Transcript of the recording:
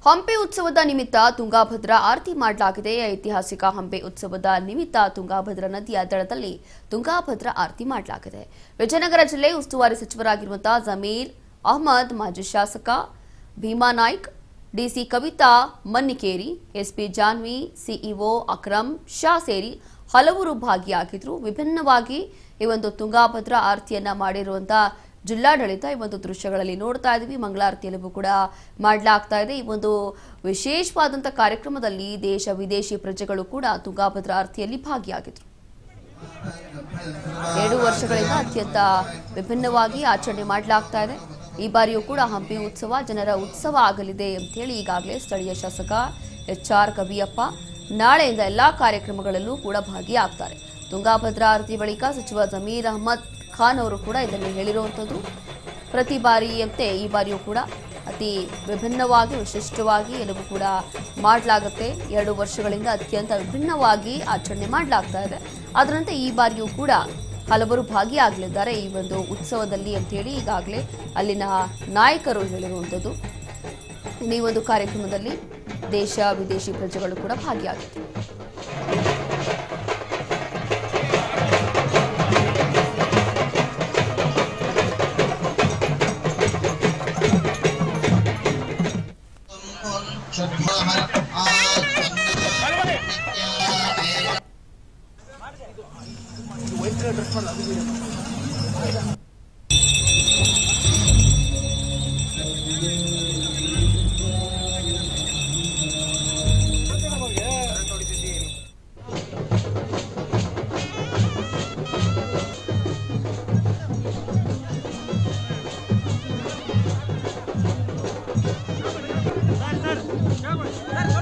ಹಂಪಿ ಉತ್ಸವದ ನಿಮಿತ್ತ ತುಂಗಾಭದ್ರಾ ಆರತಿ ಮಾಡಲಾಗಿದೆ. ಐತಿಹಾಸಿಕ ಹಂಪಿ ಉತ್ಸವದ ನಿಮಿತ್ತ ತುಂಗಾಭದ್ರಾ ನದಿಯ ದಡದಲ್ಲಿ ತುಂಗಾಭದ್ರಾ ಆರತಿ ಮಾಡಲಾಗಿದೆ. ವಿಜಯನಗರ ಜಿಲ್ಲೆ ಉಸ್ತುವಾರಿ ಸಚಿವರಾಗಿರುವಂತಹ ಜಮೀರ್ ಅಹಮದ್, ಮಾಜಿ ಶಾಸಕ Bhima Naik, DC Kavita Mannikeri, SP Janvi, CEO Akram Shah ಸೇರಿ ಹಲವರು ಭಾಗಿಯಾಗಿದ್ರು. ವಿಭಿನ್ನವಾಗಿ ಈ ಒಂದು ತುಂಗಾಭದ್ರಾ ಆರತಿಯನ್ನ ಮಾಡಿರುವಂತಹ ಜಿಲ್ಲಾಡಳಿತ ಈ ಒಂದು ದೃಶ್ಯಗಳಲ್ಲಿ ನೋಡ್ತಾ ಇದ್ದೀವಿ. ಮಂಗಳಾರತಿಯಲ್ಲೂ ಕೂಡ ಮಾಡಲಾಗ್ತಾ ಇದೆ. ಈ ಒಂದು ವಿಶೇಷವಾದಂತಹ ಕಾರ್ಯಕ್ರಮದಲ್ಲಿ ದೇಶ ವಿದೇಶಿ ಪ್ರಜೆಗಳು ಕೂಡ ತುಂಗಾಭದ್ರಾ ಆರತಿಯಲ್ಲಿ ಭಾಗಿಯಾಗಿದ್ರು. 7 ವರ್ಷಗಳಿಂದ ಅತ್ಯಂತ ವಿಭಿನ್ನವಾಗಿ ಆಚರಣೆ ಮಾಡಲಾಗ್ತಾ ಇದೆ. ಈ ಬಾರಿಯೂ ಕೂಡ ಹಂಪಿ ಉತ್ಸವ ಜನರ ಉತ್ಸವ ಆಗಲಿದೆ ಅಂತ ಹೇಳಿ ಈಗಾಗಲೇ ಸ್ಥಳೀಯ ಶಾಸಕ HR ಕವಿಯಪ್ಪ ನಾಳೆಯಿಂದ ಎಲ್ಲಾ ಕಾರ್ಯಕ್ರಮಗಳಲ್ಲೂ ಕೂಡ ಭಾಗಿಯಾಗ್ತಾರೆ. ತುಂಗಾಭದ್ರಾ ಆರತಿ ಬಳಿಕ ಸಚಿವ ಜಮೀರ್ ಅಹಮದ್ ಖಾನ್ ಅವರು ಕೂಡ ಇದನ್ನು ಹೇಳಿರುವಂಥದ್ದು. ಪ್ರತಿ ಬಾರಿಯಂತೆ ಈ ಬಾರಿಯೂ ಕೂಡ ಅತಿ ವಿಭಿನ್ನವಾಗಿ ವಿಶಿಷ್ಟವಾಗಿ ಎಲ್ಲವೂ ಕೂಡ ಮಾಡಲಾಗುತ್ತೆ. 2 ವರ್ಷಗಳಿಂದ ಅತ್ಯಂತ ವಿಭಿನ್ನವಾಗಿ ಆಚರಣೆ ಮಾಡಲಾಗ್ತಾ ಇದೆ. ಅದರಂತೆ ಈ ಬಾರಿಯೂ ಕೂಡ ಹಲವರು ಭಾಗಿಯಾಗಲಿದ್ದಾರೆ ಈ ಒಂದು ಉತ್ಸವದಲ್ಲಿ ಅಂತೇಳಿ ಈಗಾಗಲೇ ಅಲ್ಲಿನ ನಾಯಕರು ಹೇಳಿರುವಂಥದ್ದು. ಈ ಒಂದು ಕಾರ್ಯಕ್ರಮದಲ್ಲಿ ದೇಶ ವಿದೇಶಿ ಪ್ರಜೆಗಳು ಕೂಡ ಭಾಗಿಯಾಗಿದ್ದಾರೆ. Sir,